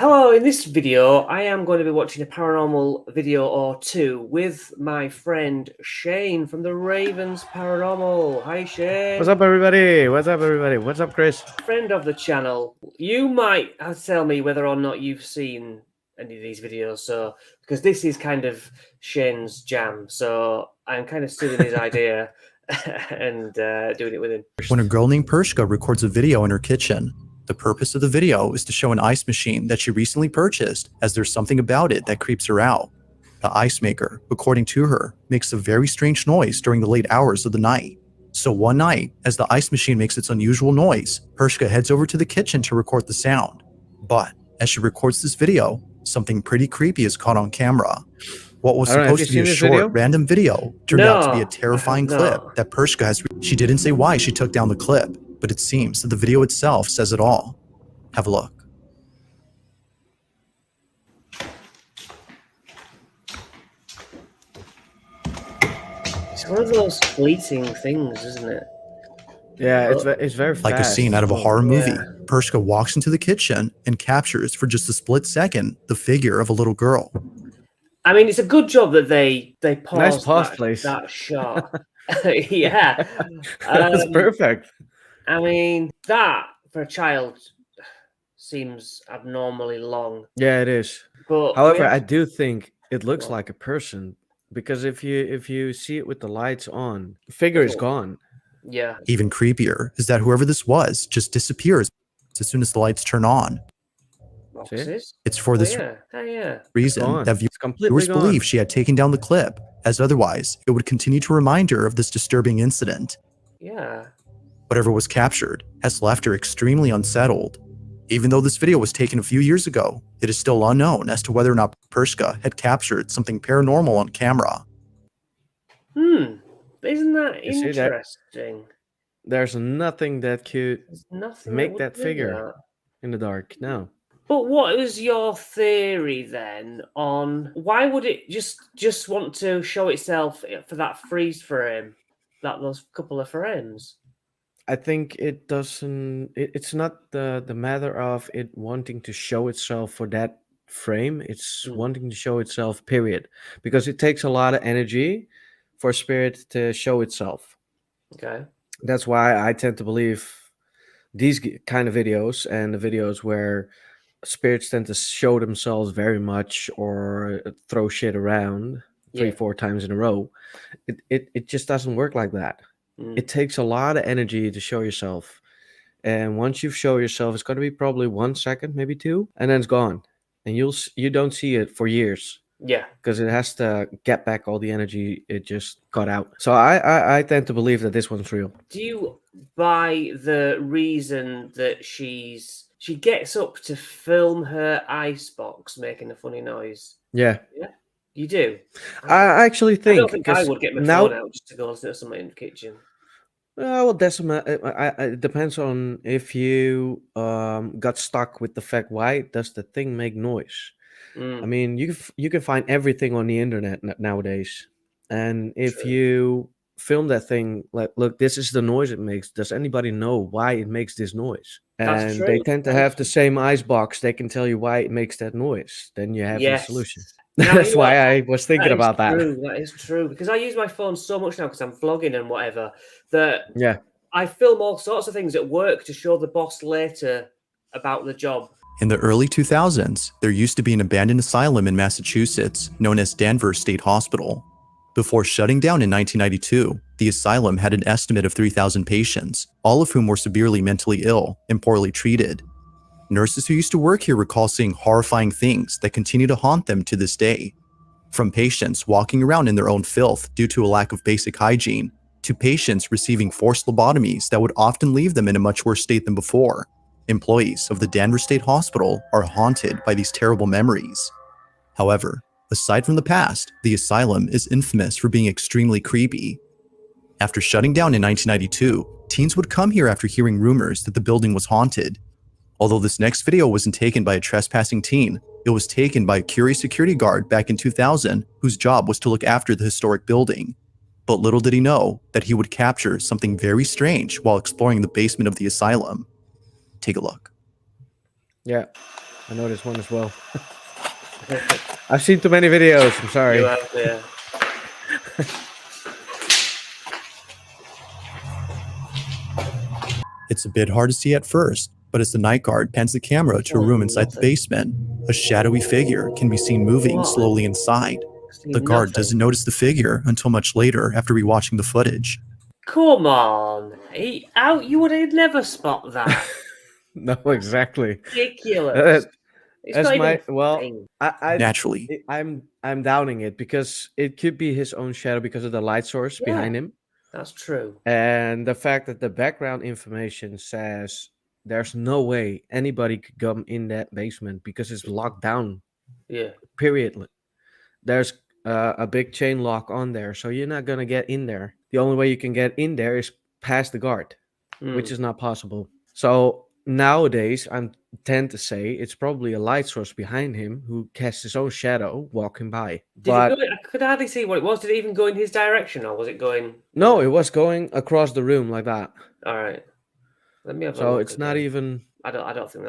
Hello, in this video, I am going to be watching a paranormal video or two with my friend Shane from the Ravens Paranormal. Hi, Shane. What's up, everybody? What's up, everybody? What's up, Chris? Friend of the channel. You might have to tell me whether or not you've seen any of these videos, because this is kind of Shane's jam, so I'm kind of stealing his idea and doing it with him. When a girl named Pershka records a video in her kitchen, the purpose of the video is to show an ice machine that she recently purchased, as there's something about it that creeps her out. The ice maker, according to her, makes a very strange noise during the late hours of the night. So one night, as the ice machine makes its unusual noise, Pershka heads over to the kitchen to record the sound. But as she records this video, something pretty creepy is caught on camera. What was supposed to be a short, random video turned out to be a terrifying clip that Pershka has. She didn't say why she took down the clip, but it seems that the video itself says it all. Have a look. It's one of those fleeting things, isn't it? Yeah, it's very fast. Like a scene out of a horror movie, Pershka walks into the kitchen and captures for just a split second the figure of a little girl. I mean, it's a good job that they paused that shot. Yeah. That's perfect. I mean, that for a child seems abnormally long. Yeah, it is. But however, I do think it looks like a person, because if you see it with the lights on, the figure is gone. Yeah. Even creepier is that whoever this was just disappears as soon as the lights turn on. It's for this reason that viewers believe she had taken down the clip, as otherwise it would continue to remind her of this disturbing incident. Yeah. Whatever was captured has left her extremely unsettled. Even though this video was taken a few years ago, it is still unknown as to whether or not Pershka had captured something paranormal on camera. Isn't that interesting? There's nothing that could make that figure in the dark. No. But what is your theory then on why would it just want to show itself for that freeze frame, those couple of frames? I think it doesn't. It's not the matter of it wanting to show itself for that frame. It's wanting to show itself, period. Because it takes a lot of energy for a spirit to show itself. Okay. That's why I tend to believe these kind of videos and the videos where spirits tend to show themselves very much or throw shit around 3-4 times in a row. It just doesn't work like that. It takes a lot of energy to show yourself, and once you show yourself, it's going to be probably 1 second, maybe 2, and then it's gone, and you don't see it for years. Yeah, because it has to get back all the energy it just got out. So I tend to believe that this one's real. Do you buy the reason that she gets up to film her icebox making a funny noise? Yeah. You do? I actually think... I don't think I would get my phone out just to go listen to something in the kitchen. Well, it depends on if you got stuck with the fact, why does the thing make noise? I mean, you can find everything on the internet nowadays. And if you film that thing, like, look, this is the noise it makes. Does anybody know why it makes this noise? And they tend to have the same icebox. They can tell you why it makes that noise. Then you have the solution. That's why I was thinking about that. That is true, because I use my phone so much now because I'm vlogging and whatever, that I film all sorts of things at work to show the boss later about the job. In the early 2000s, there used to be an abandoned asylum in Massachusetts known as Danvers State Hospital. Before shutting down in 1992, the asylum had an estimate of 3,000 patients, all of whom were severely mentally ill and poorly treated. Nurses who used to work here recall seeing horrifying things that continue to haunt them to this day. From patients walking around in their own filth due to a lack of basic hygiene, to patients receiving forced lobotomies that would often leave them in a much worse state than before. Employees of the Danvers State Hospital are haunted by these terrible memories. However, aside from the past, the asylum is infamous for being extremely creepy. After shutting down in 1992, teens would come here after hearing rumors that the building was haunted. Although this next video wasn't taken by a trespassing teen, it was taken by a curious security guard back in 2000 whose job was to look after the historic building. But little did he know that he would capture something very strange while exploring the basement of the asylum. Take a look. Yeah. I know this one as well. I've seen too many videos. I'm sorry. You have, yeah. It's a bit hard to see at first, but as the night guard pans the camera to a room inside the basement, a shadowy figure can be seen moving slowly inside. The guard doesn't notice the figure until much later after rewatching the footage. Come on. You would never spot that. No, exactly. Ridiculous. It's As not my even well, thing. Naturally, I'm doubting it because it could be his own shadow because of the light source behind him, That's true. and the fact that the background information says there's no way anybody could come in that basement because it's locked down. Yeah. Period. There's a big chain lock on there, so you're not gonna get in there. The only way you can get in there is past the guard, which is not possible. So nowadays, I tend to say it's probably a light source behind him who casts his own shadow walking by. I could hardly see what it was. Did it even go in his direction, or was it going? No, it was going across the room like that. All right. Let me have a So look it's not again. even. I don't think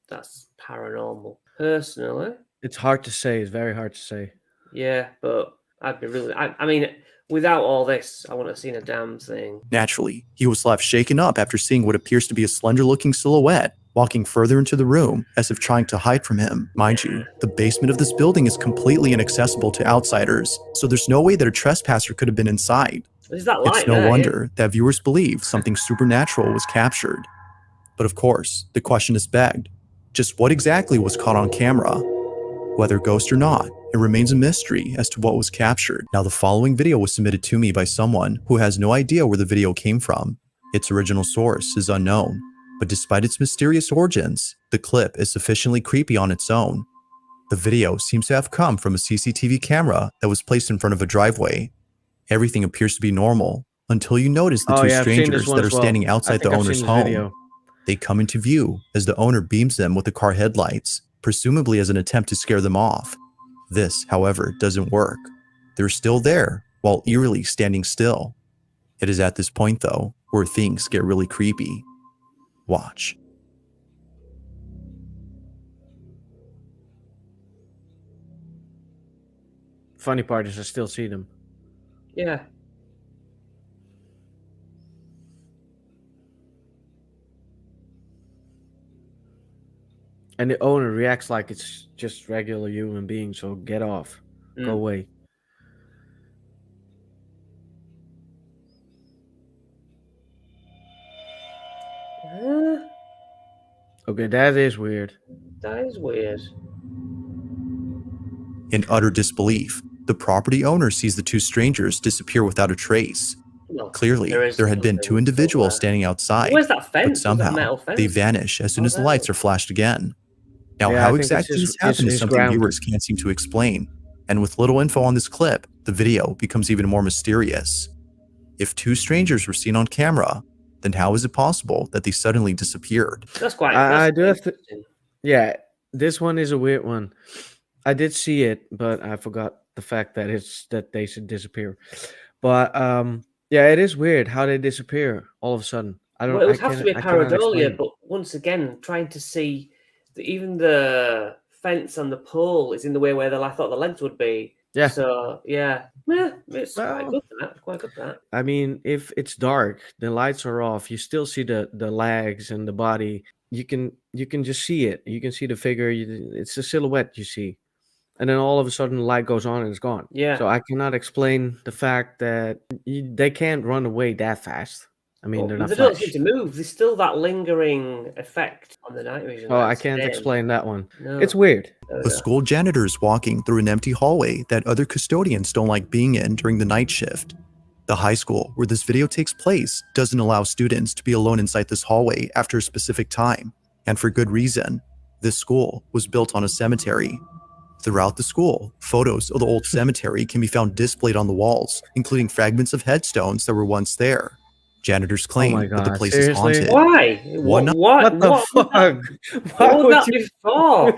that's paranormal. Personally, It's hard to say. It's very hard to say. yeah, but I'd be really. I mean, without all this, I wouldn't have seen a damn thing. naturally, he was left shaken up after seeing what appears to be a slender-looking silhouette walking further into the room as if trying to hide from him. Mind you, the basement of this building is completely inaccessible to outsiders, so there's no way that a trespasser could have been inside. There's that light It's no there, yeah. wonder that viewers believe something supernatural was captured. But of course, the question is begged. Just what exactly was caught on camera? Whether ghost or not, it remains a mystery as to what was captured. Now, the following video was submitted to me by someone who has no idea where the video came from. Its original source is unknown, but despite its mysterious origins, the clip is sufficiently creepy on its own. The video seems to have come from a CCTV camera that was placed in front of a driveway. Everything appears to be normal until you notice the two strangers that are standing outside the owner's home. They come into view as the owner beams them with the car headlights, presumably as an attempt to scare them off. This, however, doesn't work. They're still there, while eerily standing still. It is at this point, though, where things get really creepy. Watch. Funny part is I still see them. Yeah. And the owner reacts like it's just regular human being, so get off. Go away. Okay, that is weird. That is weird. In utter disbelief, the property owner sees the two strangers disappear without a trace. Well, Clearly, there had been two individuals standing outside, Where's that fence? but Was that somehow metal fence? they vanish as soon as the lights are flashed again. Now, Yeah, I how think it's exactly his- this happened is his something ground. viewers can't seem to explain. And with little info on this clip, the video becomes even more mysterious. If two strangers were seen on camera, then how is it possible that they suddenly disappeared? That's quite. I that's do have to- interesting. Yeah, this one is a weird one. I did see it, but I forgot the fact that they should disappear. But yeah, it is weird how they disappear all of a sudden. I don't. Well, it would I have to be a can't- I cannot pareidolia, explain. but once again, trying to see even the fence on the pole is in the way where I thought the legs would be. Yeah. So it's quite Well- good. That quite good. That. I mean, if it's dark, the lights are off, you still see the legs and the body. You can just see it. You can see the figure. It's a silhouette you see, and then all of a sudden the light goes on and it's gone. Yeah. So I cannot explain the fact that they can't run away that fast. I mean, Well, they're not they don't flash. seem to move. There's still that lingering effect on the night vision. Oh, I that's can't staying. explain that one. No. It's weird. A school janitor is walking through an empty hallway that other custodians don't like being in during the night shift. The high school where this video takes place doesn't allow students to be alone inside this hallway after a specific time, and for good reason. This school was built on a cemetery. Throughout the school, photos of the old cemetery can be found displayed on the walls, including fragments of headstones that were once there. Janitors claim my that the God, place seriously? is haunted. Why? What not- What the fuck? Why What would would that you? be for?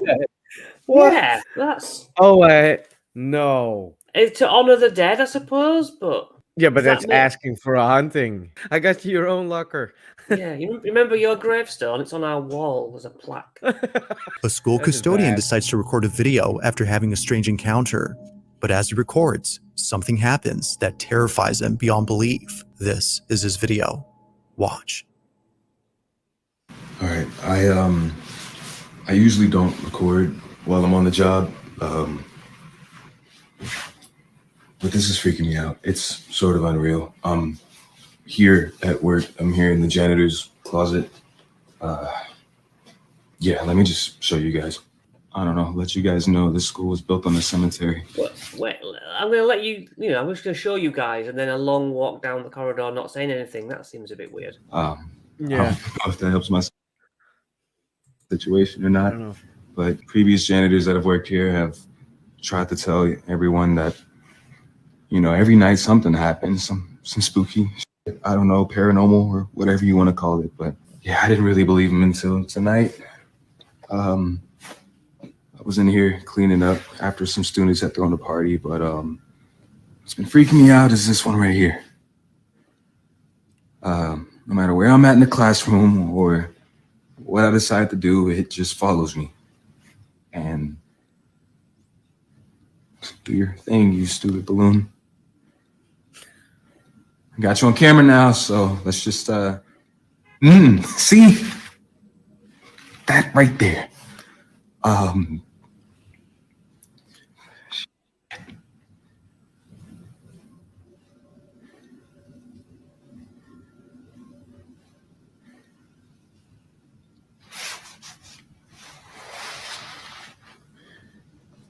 What? Yeah, that's Oh wait, no. it's to honor the dead, I suppose. But Yeah, but Does that that's mean- asking for a hunting. I got you your own locker. Yeah, you remember your gravestone? It's on our wall. There's a plaque. A school That is custodian bad. decides to record a video after having a strange encounter. But as he records, something happens that terrifies him beyond belief. This is his video. Watch. All right, I usually don't record while I'm on the job, but this is freaking me out. It's sort of unreal. I'm here at work. I'm here in the janitor's closet. Yeah, let me just show you guys. I don't know, let you guys know this school was built on a cemetery. Wait, I'm going to let you, I'm just going to show you guys, and then a long walk down the corridor not saying anything. That seems a bit weird. Yeah, I don't know if that helps my situation or I not, don't know. but previous janitors that have worked here have tried to tell everyone that, every night something happens, some spooky shit, I don't know, paranormal or whatever you want to call it. But yeah, I didn't really believe them until tonight. I was in here cleaning up after some students had thrown a party, but what's been freaking me out is this one right here. No matter where I'm at in the classroom or what I decide to do, it just follows me. And do your thing, you stupid balloon. I got you on camera now, so let's just see that right there.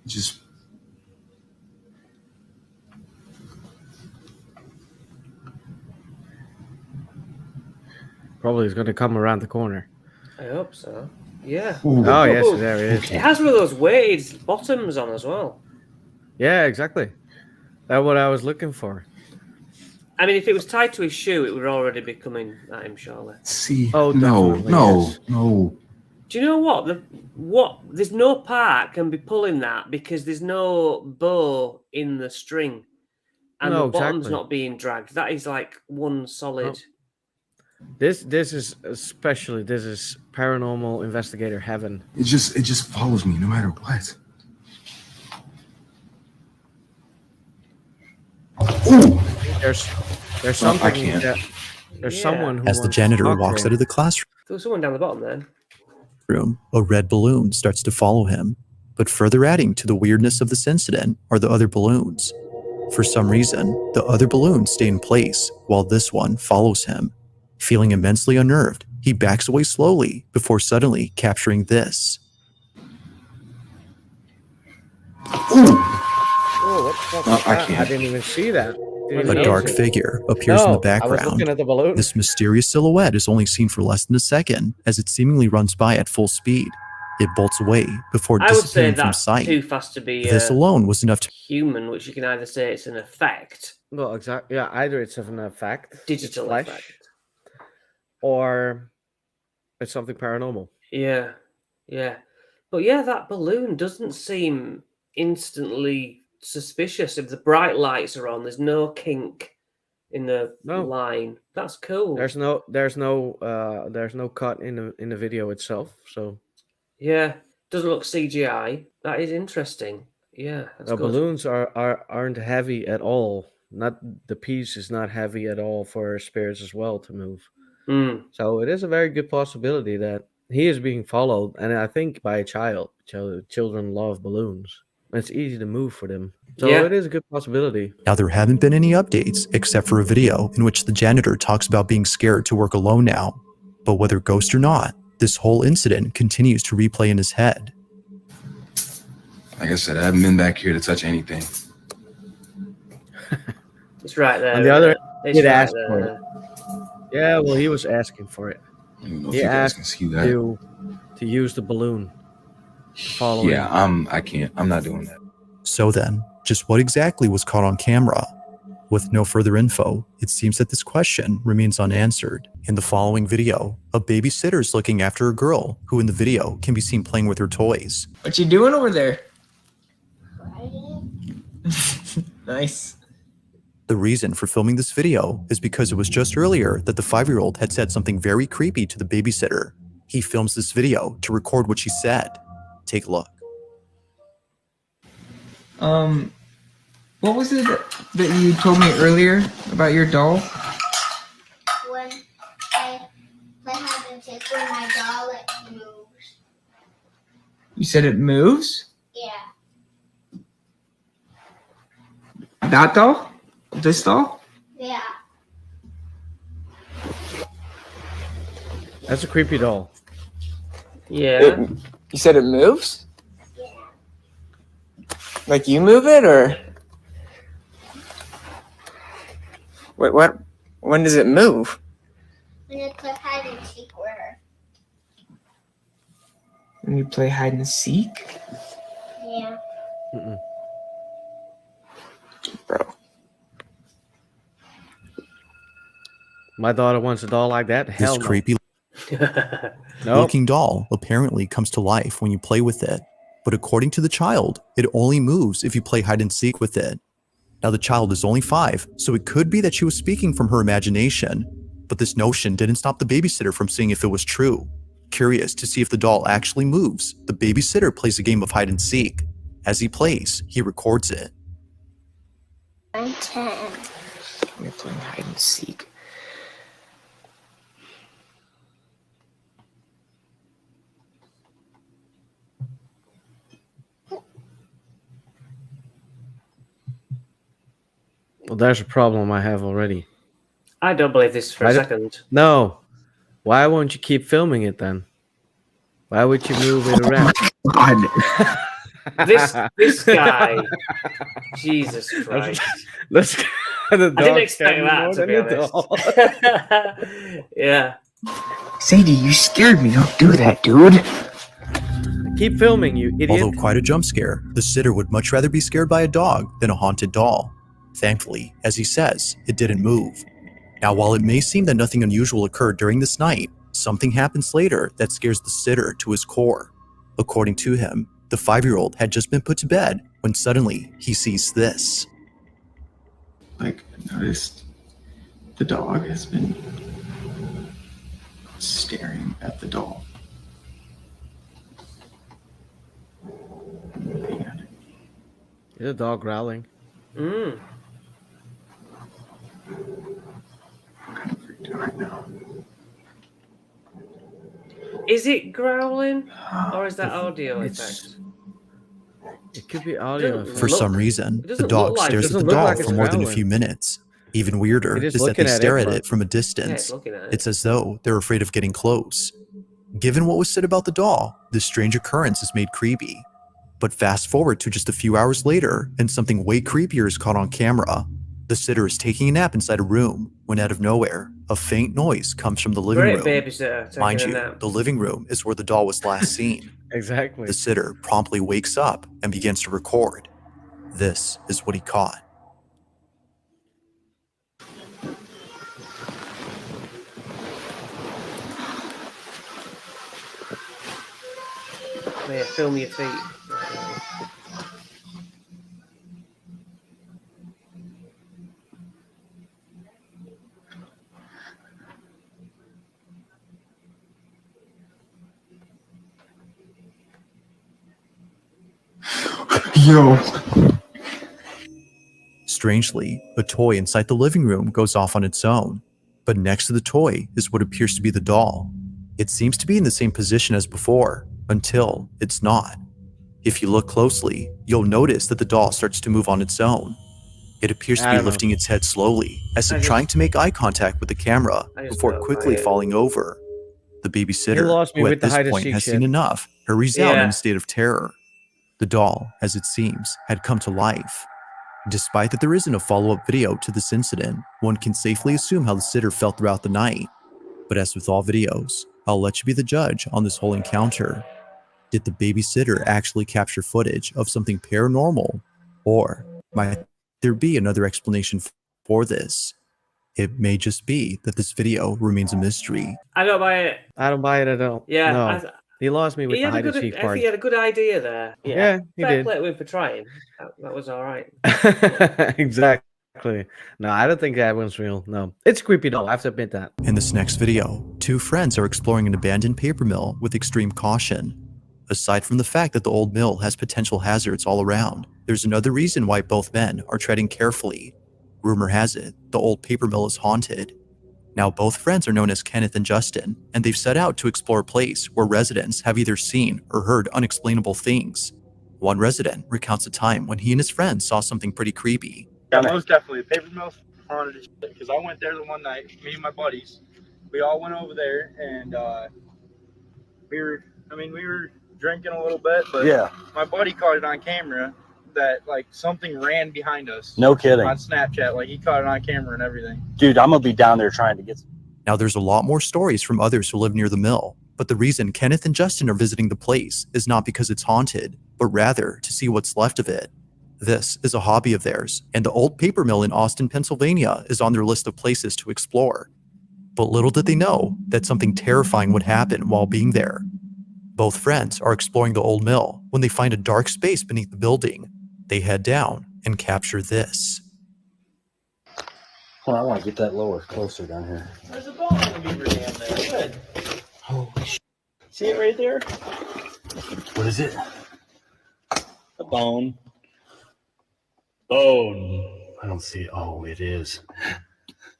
Just Probably is going to come around the corner. I hope so. Yeah. Oh, yes, there it is. It has one of those weighted bottoms on as well. Yeah, exactly. That's what I was looking for. I mean, if it was tied to his shoe, it would already be coming at him, surely. see. Oh, no, definitely, no, yes. no. Do you know what? There's no part can be pulling that because there's no bow in the string, and No, the bottom's exactly. not being dragged. That is like one solid. This is paranormal investigator heaven. It just follows me no matter what. Ooh, There's I something can't. that there's Yeah. someone who As the wants to janitor talk to walks him. out of the classroom, There was someone down the bottom then. a red balloon starts to follow him. But further adding to the weirdness of this incident are the other balloons. For some reason, the other balloons stay in place while this one follows him. Feeling immensely unnerved, he backs away slowly before suddenly capturing this. Oh, what the fuck No, was I that? can't. I didn't even see that. Didn't A even A Yeah. dark notice it. figure appears in the No, I was background. looking at the balloon. This mysterious silhouette is only seen for less than a second as it seemingly runs by at full speed. It bolts away before I would say disappearing from that's sight. too fast to be This alone was enough to human, which you can either say it's an effect, Well, exactly. Yeah, either it's an effect, it's digital flesh, effect. or it's something paranormal. Yeah, yeah. But yeah, that balloon doesn't seem instantly suspicious. If the bright lights are on, there's no kink in the No. line. That's cool. There's no cut in the video itself. So Yeah, doesn't look CGI. That is interesting. Yeah, that's the good. balloons aren't heavy at all. Not the piece is not heavy at all for spirits as well to move. Mm, So it is a very good possibility that he is being followed, and I think by a child. Children love balloons. It's easy to move for them. So Yeah. it is a good possibility. Now, there haven't been any updates except for a video in which the janitor talks about being scared to work alone now. But whether ghost or not, this whole incident continues to replay in his head. like I said, I haven't been back here to touch anything. it's right there. On the other, it's he'd right ask for there. yeah, well, he was asking for it. I don't even know if He you guys asked can see that. to use the balloon. Follow Yeah, I can't. I'm not doing that. So then, just what exactly was caught on camera? With no further info, it seems that this question remains unanswered. In the following video, a babysitter is looking after a girl who in the video can be seen playing with her toys. What you doing over there? Nice. The reason for filming this video is because it was just earlier that the 5-year-old had said something very creepy to the babysitter. He films this video to record what she said. Take a look. What was it that you told me earlier about your doll? When I play hide and seek with my doll, it moves. You said it moves? Yeah. That doll? This doll? Yeah. That's a creepy doll. Yeah. You said it moves? Yeah. Like you move it, or what? When does it move? When I play hide and seek with her. When you play hide and seek, Yeah. Mm-mm. bro. My daughter wants a doll like that. Hell This no. creepy Nope. looking doll apparently comes to life when you play with it. But according to the child, it only moves if you play hide and seek with it. Now the child is only 5, so it could be that she was speaking from her imagination. But this notion didn't stop the babysitter from seeing if it was true. Curious to see if the doll actually moves, the babysitter plays a game of hide and seek. As he plays, he records it. I'm 10. You're playing hide and seek. Well, there's a problem I have already. I don't believe this for a I don't- second. No. Why won't you keep filming it then? Why would you move it around? God. This guy. Jesus Christ. Let's the I didn't dog expect scared me that, more to than be the honest. doll. Yeah. Sadie, you scared me. Don't do that, dude. Keep filming, you idiot. Although quite a jump scare, the sitter would much rather be scared by a dog than a haunted doll. Thankfully, as he says, it didn't move. Now, while it may seem that nothing unusual occurred during this night, something happens later that scares the sitter to his core. According to him, the 5-year-old had just been put to bed when suddenly he sees this. Like, I noticed the dog has been staring at the doll. Looking at it. Is a dog growling? Mm. I'm kind of freaked out right now. Is it growling? Or is that audio It's- effect? It could be audio. Doesn't For effects. some Look- reason, it the doesn't dog look like- stares at doesn't the look doll like for it's more than a growling. few minutes. Even weirder It is is that they looking at stare it, at but- it from a Yeah, distance. it's looking at it. It's as though they're afraid of getting close. Given what was said about the doll, this strange occurrence is made creepy. But fast forward to just a few hours later, and something way creepier is caught on camera. The sitter is taking a nap inside a room when out of nowhere, a faint noise comes from the living Great room. babysitter. Taking Mind a you, nap. the living room is where the doll was last seen. Exactly. The sitter promptly wakes up and begins to record. This is what he caught. Yeah, film your feet. Yo, Strangely, a toy inside the living room goes off on its own, but next to the toy is what appears to be the doll. It seems to be in the same position as before, until it's not. If you look closely, you'll notice that the doll starts to move on its own. It appears to I be don't know. lifting its head slowly, as I if just- trying to make eye contact with the camera I just before don't quickly buy it. falling over. The babysitter, lost me who with at the this hide and point seek has shit. seen enough, hurries out in Yeah. a state of terror. The doll, as it seems, had come to life. Despite that there isn't a follow-up video to this incident, one can safely assume how the sitter felt throughout the night. But as with all videos, I'll let you be the judge on this whole encounter. Did the babysitter actually capture footage of something paranormal? Or might there be another explanation for this? It may just be that this video remains a mystery. I don't buy it. I don't buy it at all. Yeah, No. He lost me with he the had a hide and good. seek I think part. he had a good idea there. Yeah, he Fair did. play to him for trying. That was all right. Exactly. Exactly. No, I don't think that one's real. No, it's creepy though. I have to admit that. In this next video, two friends are exploring an abandoned paper mill with extreme caution. Aside from the fact that the old mill has potential hazards all around, there's another reason why both men are treading carefully. Rumor has it, the old paper mill is haunted. Now both friends are known as Kenneth and Justin, and they've set out to explore a place where residents have either seen or heard unexplainable things. One resident recounts a time when he and his friends saw something pretty creepy. Yeah, most definitely. The paper mill's haunted as shit. Because I went there the one night, me and my buddies. We all went over there, and we were drinking a little bit, but Yeah, my buddy caught it on camera that like something ran behind us no kidding. on Snapchat. Like he caught it on camera and everything. Dude, I'm going to be down there trying to get Now there's a lot more stories from others who live near the mill, but the reason Kenneth and Justin are visiting the place is not because it's haunted, but rather to see what's left of it. This is a hobby of theirs, and the old paper mill in Austin, Pennsylvania is on their list of places to explore. But little did they know that something terrifying would happen while being there. Both friends are exploring the old mill when they find a dark space beneath the building. They head down and capture this. Hold on, I want to get that lower, closer down here. There's a bone in the beaver dam there. Good. Holy shit. See it right there? What is it? A bone. Bone. I don't see it. Oh, it is.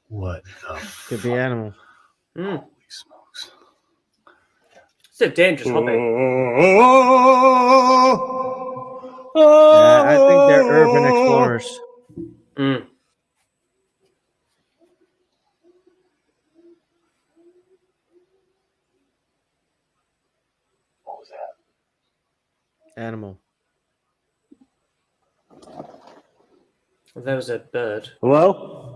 What the Could be animal. Hmm. holy smokes. It's a dangerous hobby. Yeah, I think they're urban explorers. Mm. What was that? Animal. There was a bird. Hello?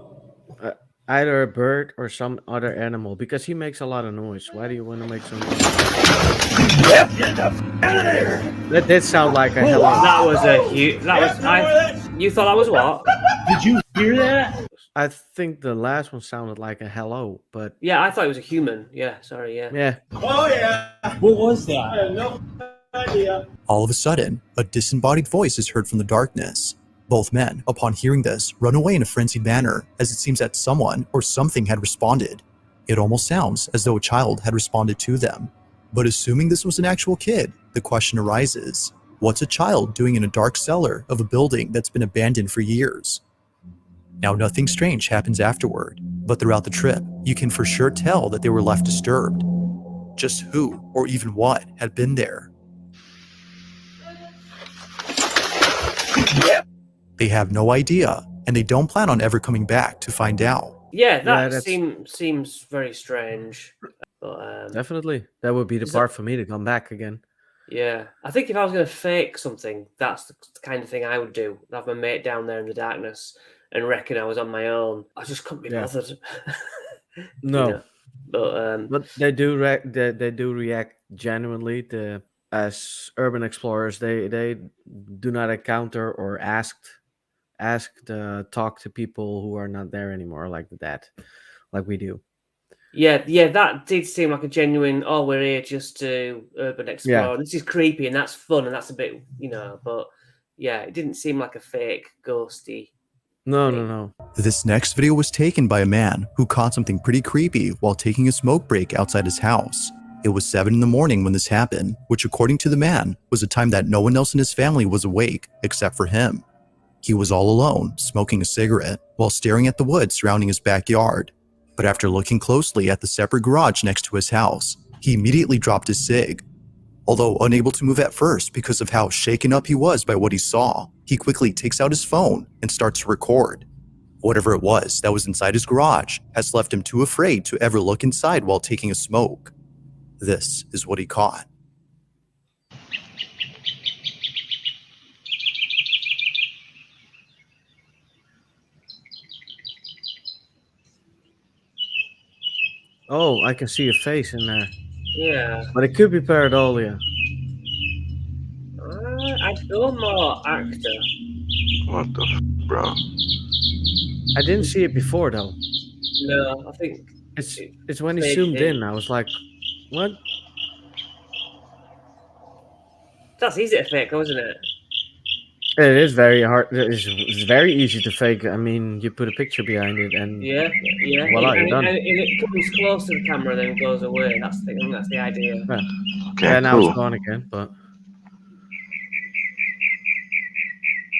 Either a bird or some other animal, because he makes a lot of noise. Why do you want to make some noise? Yep, get the f out of there. That did sound like a hello. That was a huge. That was. You thought that was what? Did you hear that? I think the last one sounded like a hello, but Yeah, I thought it was a human. Yeah, sorry. Yeah. yeah. Oh, yeah. What was that? I have no idea. All of a sudden, a disembodied voice is heard from the darkness. Both men, upon hearing this, run away in a frenzied manner, as it seems that someone or something had responded. It almost sounds as though a child had responded to them. But assuming this was an actual kid, the question arises, what's a child doing in a dark cellar of a building that's been abandoned for years? Now, nothing strange happens afterward, but throughout the trip, you can for sure tell that they were left disturbed. Just who, or even what, had been there? They have no idea, and they don't plan on ever coming back to find out. Yeah, that that's- seems very strange. But Definitely. That would be the Is part for me to come back again. yeah, I think if I was going to fake something, that's the kind of thing I would do. Have my mate down there in the darkness and reckon I was on my own. I just couldn't be Yeah. bothered. No. You know? But But they do they do react genuinely to, as urban explorers. They do not encounter or talk to people who are not there anymore like that, like we do. yeah, that did seem like a genuine. Oh, we're here just to urban explore. Yeah. This is creepy and that's fun and that's a bit, But yeah, it didn't seem like a fake ghosty. No. This next video was taken by a man who caught something pretty creepy while taking a smoke break outside his house. It was 7 in the morning when this happened, which according to the man was a time that no one else in his family was awake except for him. He was all alone, smoking a cigarette, while staring at the woods surrounding his backyard. But after looking closely at the separate garage next to his house, he immediately dropped his cig. Although unable to move at first because of how shaken up he was by what he saw, he quickly takes out his phone and starts to record. Whatever it was that was inside his garage has left him too afraid to ever look inside while taking a smoke. This is what he caught. Oh, I can see a face in there, Yeah, but it could be pareidolia. I feel more actor. What the bro? I didn't see it before though. No, I think It's when he Fake zoomed thing. in. I was like, what? that's easy to fake, though, isn't it? It is very hard. It's very easy to fake. I mean, you put a picture behind it, and Yeah, yeah. voila, and, you're done. and it comes close to the camera, then goes away. I think that's the idea. Yeah. Okay, Yeah, now cool. it's gone again, but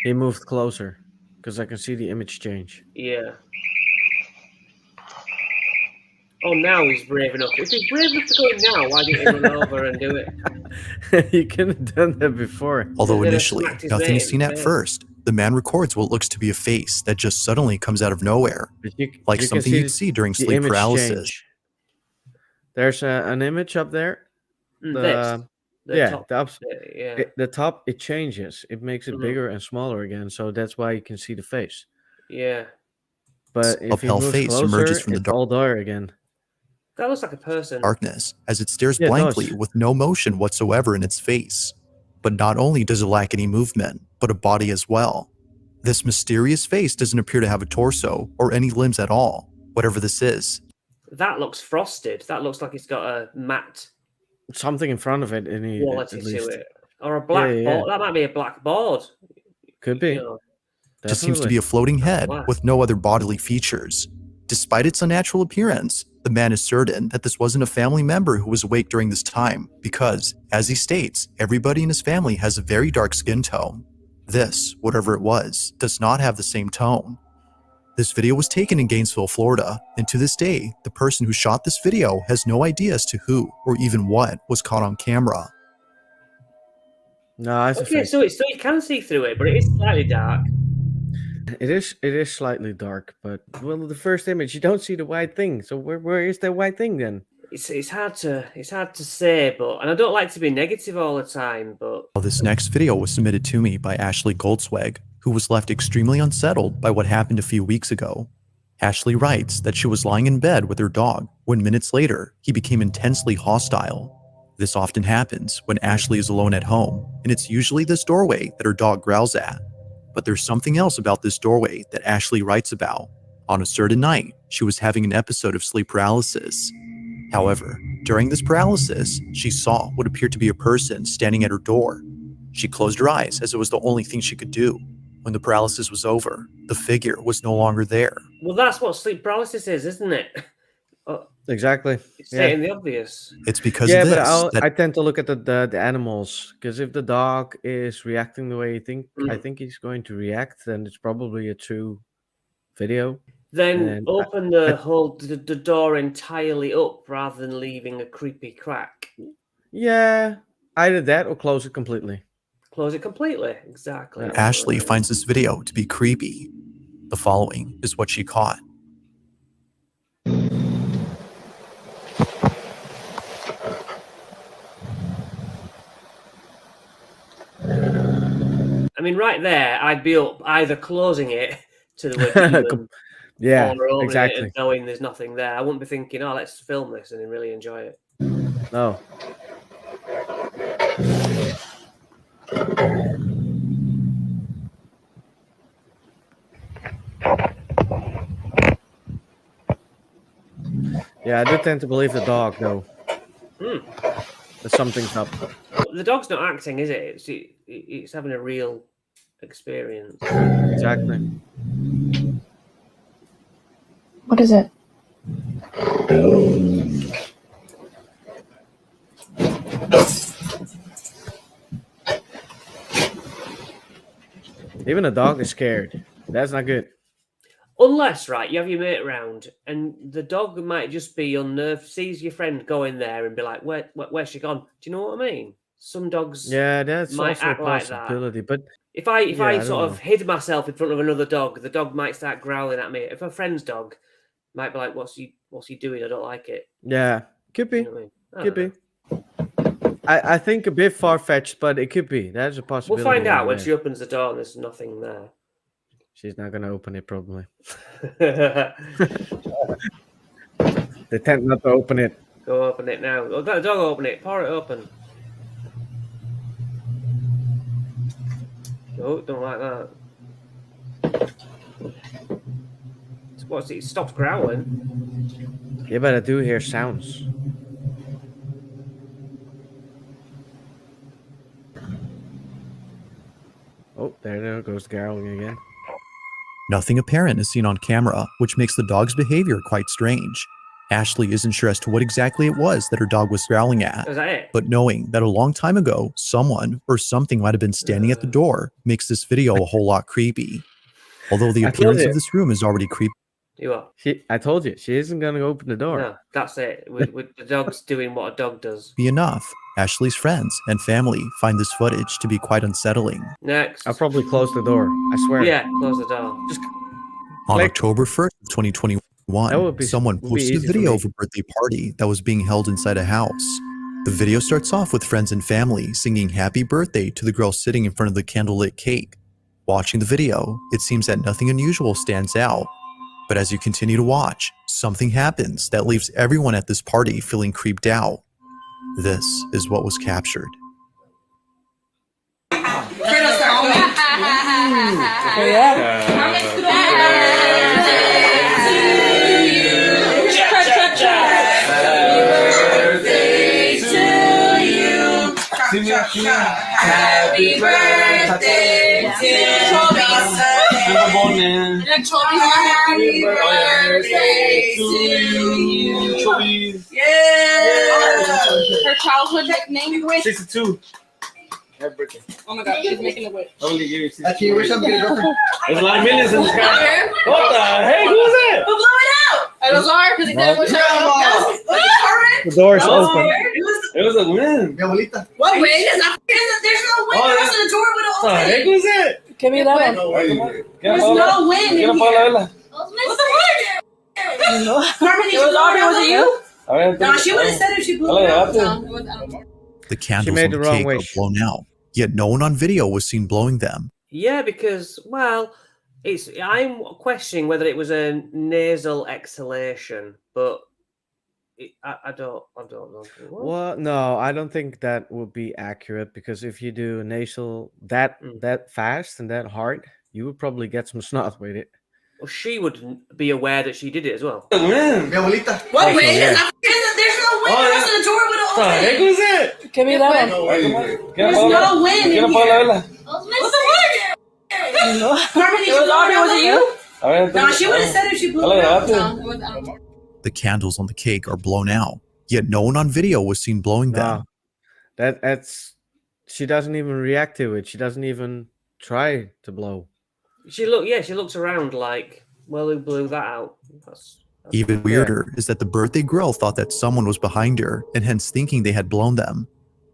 he moved closer because I can see the image change. Yeah. Oh, now he's brave enough. If he's brave enough to go in now, why didn't he run over and do it? You could have done that before. Although Then I initially, smacked his nothing mate is in seen the at face. first, the man records what looks to be a face that just suddenly comes out of nowhere, But like you can something see you'd see during the sleep image paralysis. change. There's an image up there. This. The Yeah, top. Yeah. the top, it changes. It makes it Mhm. bigger and smaller again, so that's why you can see the face. Yeah. But A if he pale moves face closer, emerges from the it's all there again. That looks like a person. darkness as it stares Yeah, it blankly does. with no motion whatsoever in its face. But not only does it lack any movement, but a body as well. This mysterious face doesn't appear to have a torso or any limbs at all, whatever this is. That looks frosted. That looks like it's got a matte Something in front of it, quality at to least. it. Or a black yeah. board. That might be a black board. Could be. You know. Just seems to Definitely. be a floating head Wow. with no other bodily features. Despite its unnatural appearance, the man is certain that this wasn't a family member who was awake during this time because, as he states, everybody in his family has a very dark skin tone. This, whatever it was, does not have the same tone. This video was taken in Gainesville, Florida, and to this day, the person who shot this video has no idea as to who or even what was caught on camera. No, it's a Okay, fake. so you can see through it, but it is slightly dark. It is slightly dark, but well, the first image you don't see the white thing. So where is that white thing then? It's hard to say, but and I don't like to be negative all the time, but This next video was submitted to me by Ashley Goldsweg, who was left extremely unsettled by what happened a few weeks ago. Ashley writes that she was lying in bed with her dog when minutes later, he became intensely hostile. This often happens when Ashley is alone at home, and it's usually this doorway that her dog growls at. But there's something else about this doorway that Ashley writes about. On a certain night, she was having an episode of sleep paralysis. However, during this paralysis, she saw what appeared to be a person standing at her door. She closed her eyes as it was the only thing she could do. When the paralysis was over, the figure was no longer there. well, that's what sleep paralysis is, isn't it? Exactly. It's Yeah. stating the obvious. It's because Yeah, of but this that I tend to look at the animals because if the dog is reacting the way you think, I Mm. think he's going to react, then it's probably a true video. Then And open the door entirely up rather than leaving a creepy crack. Yeah, either that or close it completely. Close it completely. Exactly. Yeah. Ashley finds this video to be creepy. The following is what she caught. I mean, right there, I'd be up either closing it to the word demon Yeah, or opening it exactly. and knowing there's nothing there. I wouldn't be thinking, oh, let's film this and then really enjoy it. No. Yeah, I do tend to believe the dog, though. Hmm. That something's up. The dog's not acting, is it? It's having a real experience. Exactly. What is it? Even a dog is scared. That's not good. Unless, right, you have your mate around and the dog might just be unnerved, sees your friend go in there and be like, where's she gone? Do you know what I mean? Some dogs Yeah, that's might also a act like that. possibility. But If I Yeah, I sort don't of hid myself in front of another dog, the dog might start growling at me. If a friend's dog might be like, what's he doing? I don't like it. yeah, could You be. know what I mean? I Could don't be. know. I think a bit far fetched, but it could be. That's a We'll possibility. find out when yeah. she opens the door and there's nothing there. She's not gonna open it probably. They tend not to open it. Go open it now. Oh, the dog open it. Pour it open. No, don't like that. What's it? It stops growling. Yeah, but I do hear sounds. Oh, there goes growling again. Nothing apparent is seen on camera, which makes the dog's behavior quite strange. Ashley isn't sure as to what exactly it was that her dog was growling at, Was that it? but knowing that a long time ago, someone or something might have been standing at the door makes this video a whole lot creepy. Although the I told appearance you. of this room is already creepy You what? I told you, she isn't gonna open the door. No, that's it. With the dog's doing what a dog does. enough, Ashley's friends and family find this footage to be quite unsettling. Next. I'll probably close the door. I swear. Yeah, close the door. Just On Click. October 1st, That 2021, would be- someone would be posted a easy for video me. of a birthday party that was being held inside a house. The video starts off with friends and family singing happy birthday to the girl sitting in front of the candlelit cake. Watching the video, it seems that nothing unusual stands out. But as you continue to watch, something happens that leaves everyone at this party feeling creeped out. This is what was captured. Happy birthday to Happy birthday to you. Her childhood nickname? 62. Happy birthday. Oh my god, she's making a wish. I'm gonna give you 62. There's a lot of millions in the sky. What the heck? Who's that? Who blew it out? It was hard because it didn't wish Was it Carmen? The door's open. It was a win. What win? There's no win. Oh, There's the door What with the an heck opening. was that? Give me that one. There's no win in Quiero here. Paula. What's the word? Carmen, did It you was blow Aubrey, it out? was it you? A ver, No, she would have said if she blew Dale, it out. date. No, it was, I don't know. The candles made on the the wrong cake are wish. blown out, yet no one on video was seen blowing them. Yeah, because I'm questioning whether it was a nasal exhalation, but I don't know. What? Well, no, I don't think that would be accurate because if you do nasal that fast and that hard, you would probably get some snot with it. Well, she would be aware that she did it as well. A win. What win? Also, yeah. There's no win. There's the door with What the an heck opening. was that? Give me that one. There's no win Quiero in Paula, here. verla. What's the word? Carmen, did It you was blow Aubrey, it was out? it you? A ver, No, she would have said if she blew it out. Dale, No, it was, I don't know. The candles on the cake are blown out, yet no one on video was seen blowing them. No, that's she doesn't even react to it. She doesn't even try to blow. She looks around like, well, who blew that out? That's Even weirder is that the birthday girl thought that someone was behind her and hence thinking they had blown them.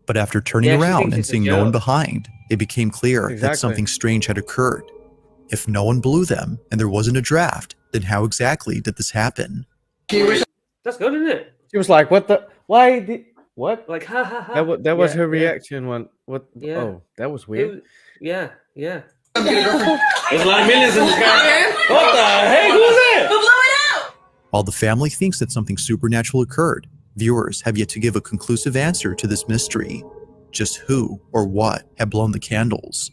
But after turning Yeah, she around thinks and it's a seeing no one joke. behind, it became clear that Exactly. something strange had occurred. If no one blew them and there wasn't a draft, then how exactly did this happen? good, isn't it? She was like, "What the? Why did what?" Like, ha ha ha. That was Yeah, her yeah. reaction. What? Yeah. Oh, that was weird. Yeah. There's a lot of millions in the sky. What the heck was that? Who blew it out? While the family thinks that something supernatural occurred, viewers have yet to give a conclusive answer to this mystery. Just who or what had blown the candles?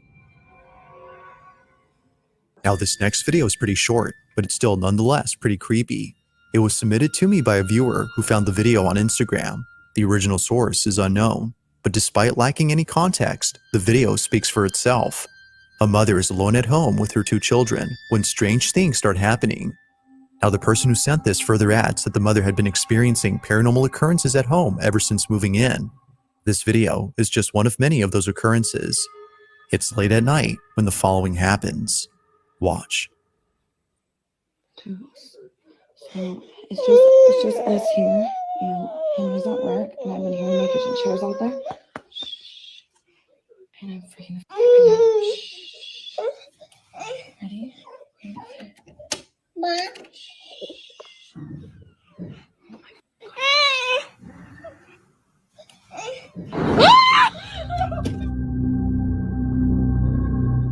Now this next video is pretty short, but it's still nonetheless pretty creepy. It was submitted to me by a viewer who found the video on Instagram. The original source is unknown, but despite lacking any context, the video speaks for itself. A mother is alone at home with her 2 children when strange things start happening. Now, the person who sent this further adds that the mother had been experiencing paranormal occurrences at home ever since moving in. This video is just one of many of those occurrences. It's late at night when the following happens. Watch. So it's just us here, and Henry's at work, and I've been hearing making some chairs out there. And I'm freaking ready?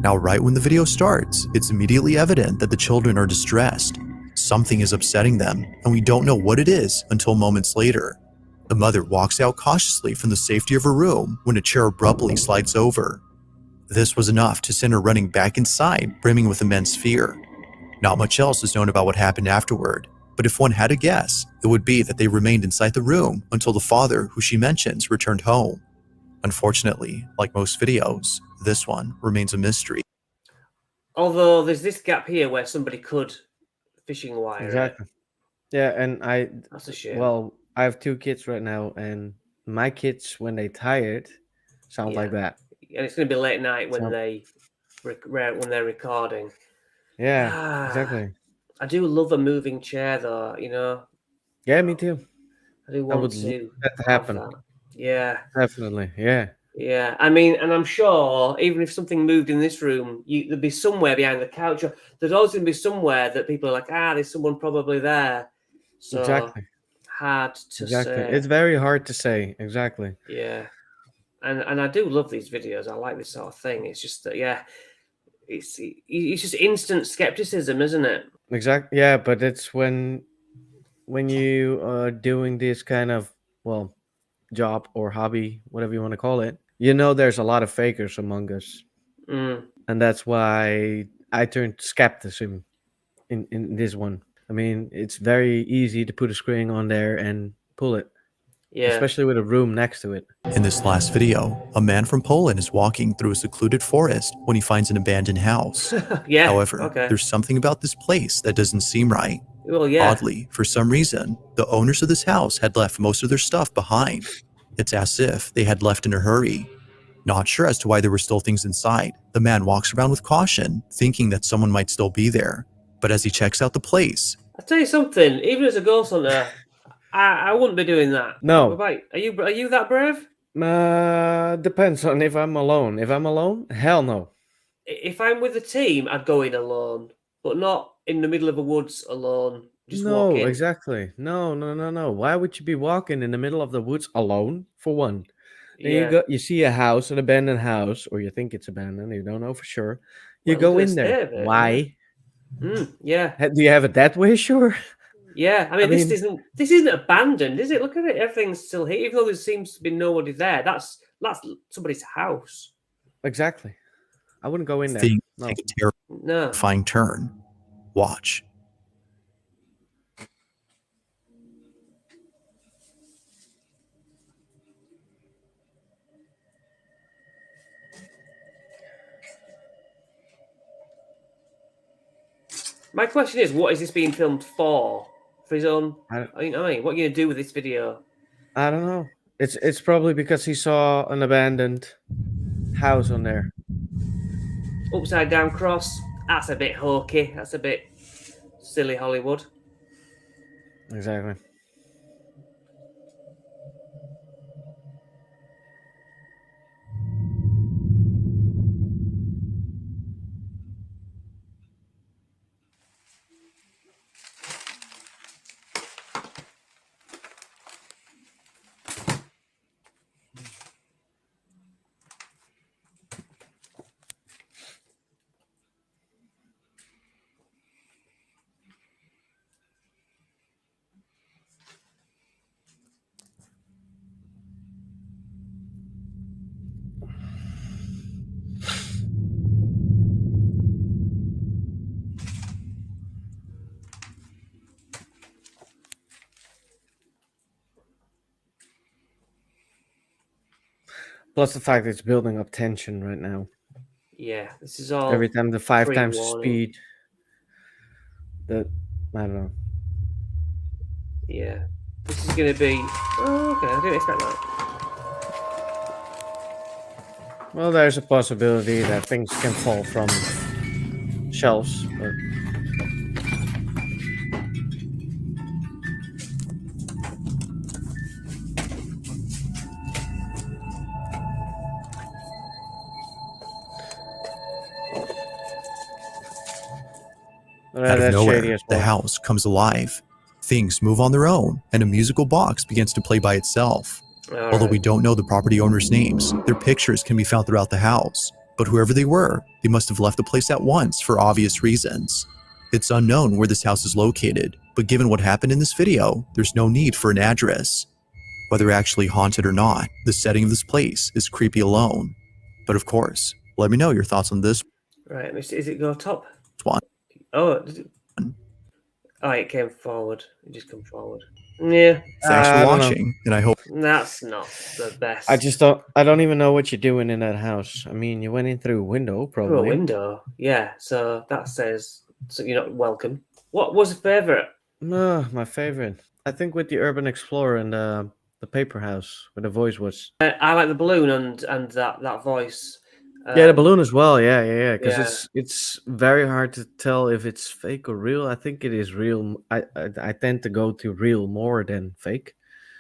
Now, right when the video starts, it's immediately evident that the children are distressed. Something is upsetting them, and we don't know what it is until moments later. The mother walks out cautiously from the safety of her room when a chair abruptly slides over. This was enough to send her running back inside, brimming with immense fear. Not much else is known about what happened afterward, but if one had to guess, it would be that they remained inside the room until the father, who she mentions, returned home. Unfortunately, like most videos, this one remains a mystery. Although there's this gap here where somebody could fishing wire it. Exactly. Yeah, and That's a shame. well, I have 2 kids right now, and my kids, when they tired, sound like that. And it's going to be late night when So- when they're recording. Yeah, Ah, exactly. I do love a moving chair, though. Yeah, me too. I do want would to love that to have happen. that. Yeah, Definitely. Yeah. yeah. I mean, and I'm sure even if something moved in this room, there'd be somewhere behind the couch. There's always going to be somewhere that people are like, there's someone probably there. So Exactly. hard to Exactly. say. It's very hard to say. Exactly. Yeah, and I do love these videos. I like this sort of thing. It's just that, it's just instant skepticism, isn't it? Exactly. Yeah, but it's when you are doing this kind of, well, job or hobby, whatever you want to call it, there's a lot of fakers among us, Mm. and that's why I turned skepticism in this one. I mean, it's very easy to put a screen on there and pull it, Yeah. especially with a room next to it. In this last video, a man from Poland is walking through a secluded forest when he finds an abandoned house. Yeah. However, okay. there's something about this place that doesn't seem right. Well, yeah. Oddly, for some reason, the owners of this house had left most of their stuff behind. It's as if they had left in a hurry. Not sure as to why there were still things inside, the man walks around with caution, thinking that someone might still be there. But as he checks out the place, I'll tell you something. Even as a ghost hunter, I wouldn't be doing that. No. What about, are you that brave? Depends on if I'm alone. If I'm alone, hell no. If I'm with a team, I'd go in alone, but not in the middle of a woods alone. Just No, walk in. exactly. No. Why would you be walking in the middle of the woods alone? For one, then Yeah. you see a house, an abandoned house, or you think it's abandoned. You don't know for sure. You Well, go look at in the there. state of it, Why? Yeah. Do you have it that way? Sure. Yeah. I mean, I this mean- isn't abandoned, is it? Look at it. Everything's still here, even though there seems to be nobody there. That's somebody's house. Exactly. I wouldn't go in there. things No. take a No. terrifying turn. Watch. My question is, what is this being filmed for? For his own? I- I mean, what are you going to do with this video? I don't know. It's probably because he saw an abandoned house on there. Upside down cross. That's a bit hokey. That's a bit silly Hollywood. Exactly. Plus the fact it's building up tension right now. Yeah, this is all Every time the 5 times the pre-warning. speed. That I don't know. Yeah. This is going to be... Oh, okay. I didn't expect that. Well, there's a possibility that things can fall from shelves, but Out of that's nowhere, shady as the well. house comes alive. Things move on their own, and a musical box begins to play by itself. All Although right. we don't know the property owners' names, their pictures can be found throughout the house. But whoever they were, they must have left the place at once for obvious reasons. It's unknown where this house is located, but given what happened in this video, there's no need for an address. Whether actually haunted or not, the setting of this place is creepy alone. But of course, let me know your thoughts on this Right. Is it go top? one. Oh, did it... Oh, it came forward. It just come forward. Yeah, Thanks I for don't know. watching, and I hope. that's not the best. I don't even know what you're doing in that house. I mean, you went in through a window, Through a probably. window. Yeah, so that says so you're not welcome. What was your favourite? My favorite. I think with the Urban Explorer and the paper house, where the voice was. I like the balloon and that voice. Yeah, the balloon as well. Yeah. Because yeah. it's very hard to tell if it's fake or real. I think it is real. I tend to go to real more than fake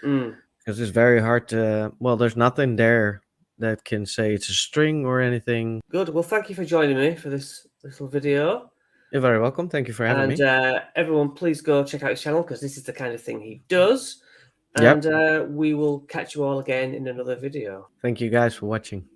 Mm. because it's very hard to. Well, there's nothing there that can say it's a string or anything. Good. Well, thank you for joining me for this little video. You're very welcome. Thank you for having me. And everyone, please go check out his channel because this is the kind of thing he does. Yep. And we will catch you all again in another video. Thank you guys for watching.